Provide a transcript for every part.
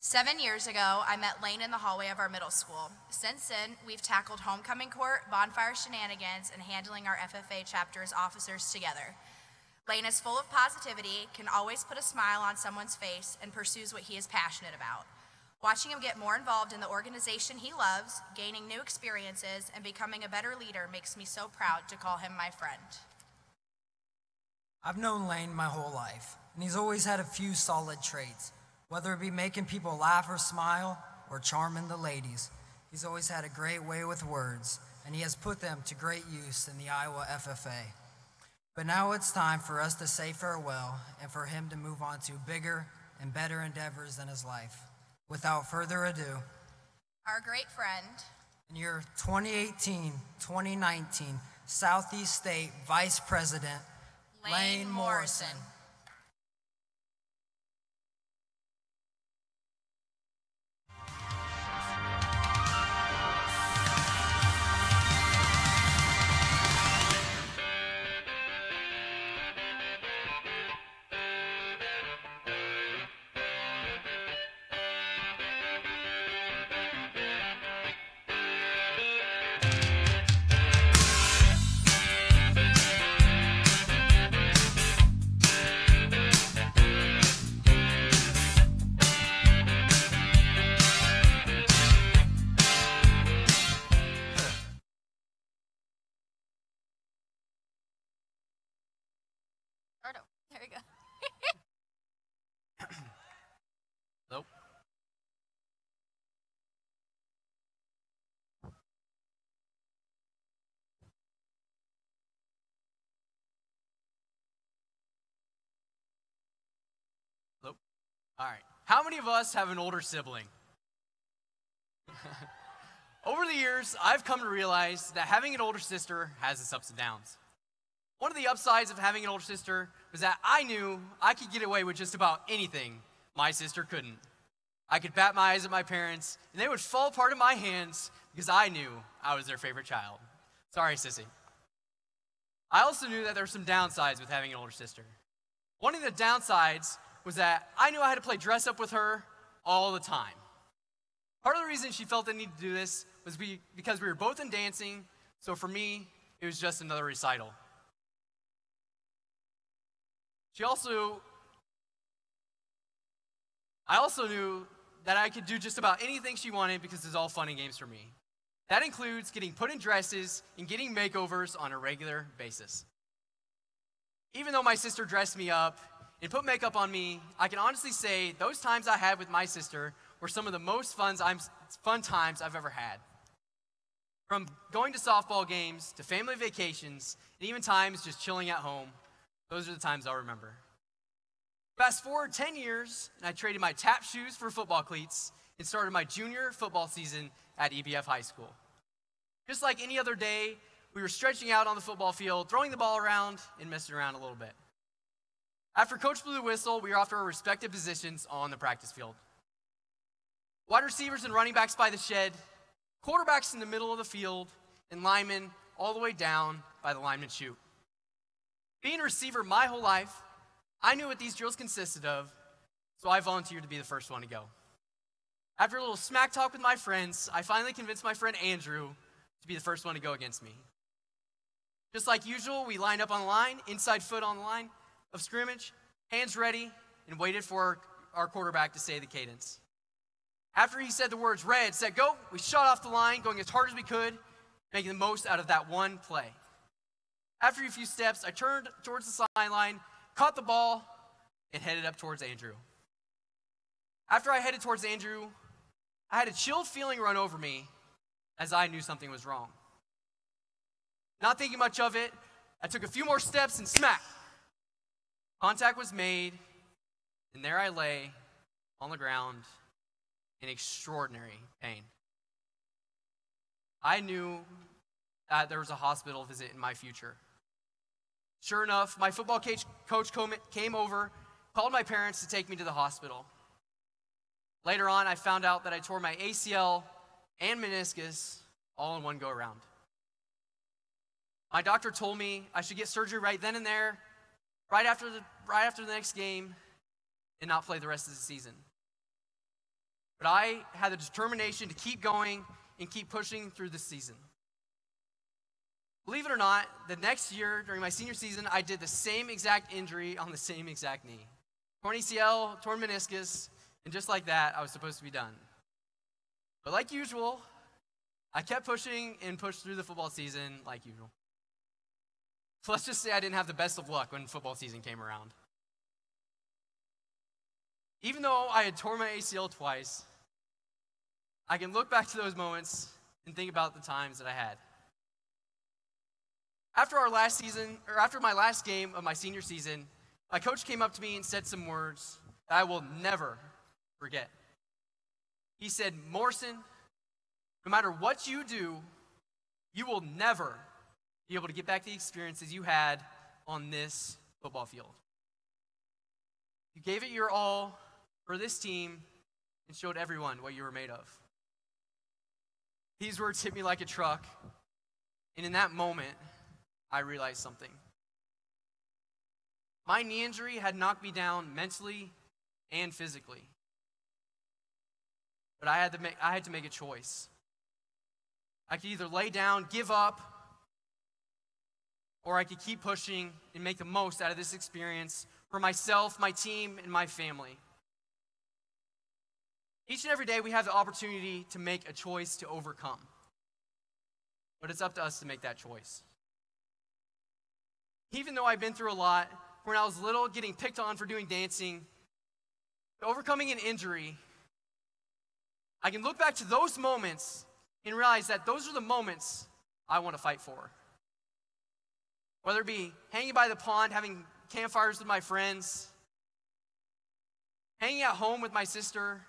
7 years ago, I met Lane in the hallway of our middle school. Since then, we've tackled homecoming court, bonfire shenanigans, and handling our FFA chapter's officers together. Lane is full of positivity, can always put a smile on someone's face, and pursues what he is passionate about. Watching him get more involved in the organization he loves, gaining new experiences, and becoming a better leader makes me so proud to call him my friend. I've known Lane my whole life, and he's always had a few solid traits. Whether it be making people laugh or smile, or charming the ladies, he's always had a great way with words, and he has put them to great use in the Iowa FFA. But now it's time for us to say farewell and for him to move on to bigger and better endeavors in his life. Without further ado, our great friend, and your 2018-2019 Southeast State Vice President, Lane Morrison. There we go. Nope. Nope. All right. How many of us have an older sibling? Over the years, I've come to realize that having an older sister has its ups and downs. One of the upsides of having an older sister was that I knew I could get away with just about anything my sister couldn't. I could bat my eyes at my parents, and they would fall apart in my hands because I knew I was their favorite child. Sorry, sissy. I also knew that there were some downsides with having an older sister. One of the downsides was that I knew I had to play dress up with her all the time. Part of the reason she felt the need to do this was because we were both in dancing, so for me, it was just another recital. I also knew that I could do just about anything she wanted because it's all fun and games for me. That includes getting put in dresses and getting makeovers on a regular basis. Even though my sister dressed me up and put makeup on me, I can honestly say those times I had with my sister were some of the most fun times I've ever had. From going to softball games, to family vacations, and even times just chilling at home, those are the times I'll remember. Fast forward 10 years, and I traded my tap shoes for football cleats and started my junior football season at EBF High School. Just like any other day, we were stretching out on the football field, throwing the ball around, and messing around a little bit. After Coach blew the whistle, we were off to our respective positions on the practice field. Wide receivers and running backs by the shed, quarterbacks in the middle of the field, and linemen all the way down by the lineman chute. Being a receiver my whole life, I knew what these drills consisted of, so I volunteered to be the first one to go. After a little smack talk with my friends, I finally convinced my friend Andrew to be the first one to go against me. Just like usual, we lined up on the line, inside foot on the line of scrimmage, hands ready, and waited for our quarterback to say the cadence. After he said the words red, set, go, we shot off the line, going as hard as we could, making the most out of that one play. After a few steps, I turned towards the sideline, caught the ball, and headed up towards Andrew. After I headed towards Andrew, I had a chilled feeling run over me as I knew something was wrong. Not thinking much of it, I took a few more steps and smack. Contact was made, and there I lay on the ground in extraordinary pain. I knew that there was a hospital visit in my future. Sure enough, my football coach came over, called my parents to take me to the hospital. Later on, I found out that I tore my ACL and meniscus all in one go around. My doctor told me I should get surgery right then and there, right after the next game, and not play the rest of the season. but I had the determination to keep going and keep pushing through the season. Believe it or not, the next year during my senior season, I did the same exact injury on the same exact knee. Torn ACL, torn meniscus, and just like that, I was supposed to be done. But like usual, I kept pushing and pushed through the football season like usual. So let's just say I didn't have the best of luck when football season came around. Even though I had torn my ACL twice, I can look back to those moments and think about the times that I had. After my last game of my senior season, my coach came up to me and said some words that I will never forget. He said, "Morrison, no matter what you do, you will never be able to get back the experiences you had on this football field. You gave it your all for this team and showed everyone what you were made of." These words hit me like a truck, and in that moment, I realized something. My knee injury had knocked me down mentally and physically. But I had to make a choice. I could either lay down, give up, or I could keep pushing and make the most out of this experience for myself, my team, and my family. Each and every day we have the opportunity to make a choice to overcome. But it's up to us to make that choice. Even though I've been through a lot, when I was little, getting picked on for doing dancing, overcoming an injury, I can look back to those moments and realize that those are the moments I want to fight for. Whether it be hanging by the pond, having campfires with my friends, hanging at home with my sister,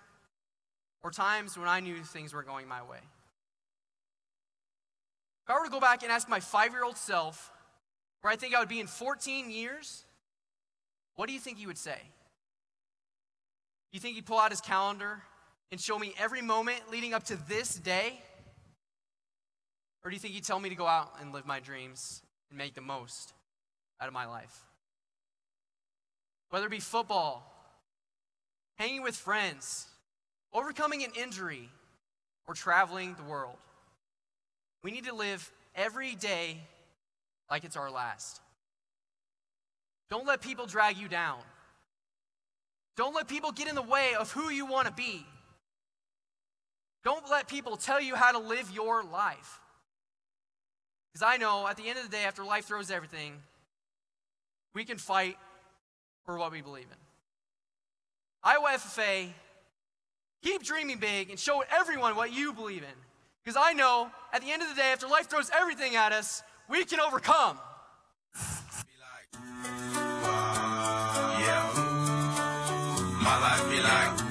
or times when I knew things weren't going my way. If I were to go back and ask my 5-year-old self where I think I would be in 14 years, what do you think he would say? Do you think he'd pull out his calendar and show me every moment leading up to this day? Or do you think he'd tell me to go out and live my dreams and make the most out of my life? Whether it be football, hanging with friends, overcoming an injury, or traveling the world, we need to live every day like it's our last. Don't let people drag you down. Don't let people get in the way of who you want to be. Don't let people tell you how to live your life. Because I know at the end of the day, after life throws everything, we can fight for what we believe in. Iowa FFA, keep dreaming big and show everyone what you believe in. Because I know at the end of the day, after life throws everything at us, we can overcome. Yeah, my life be like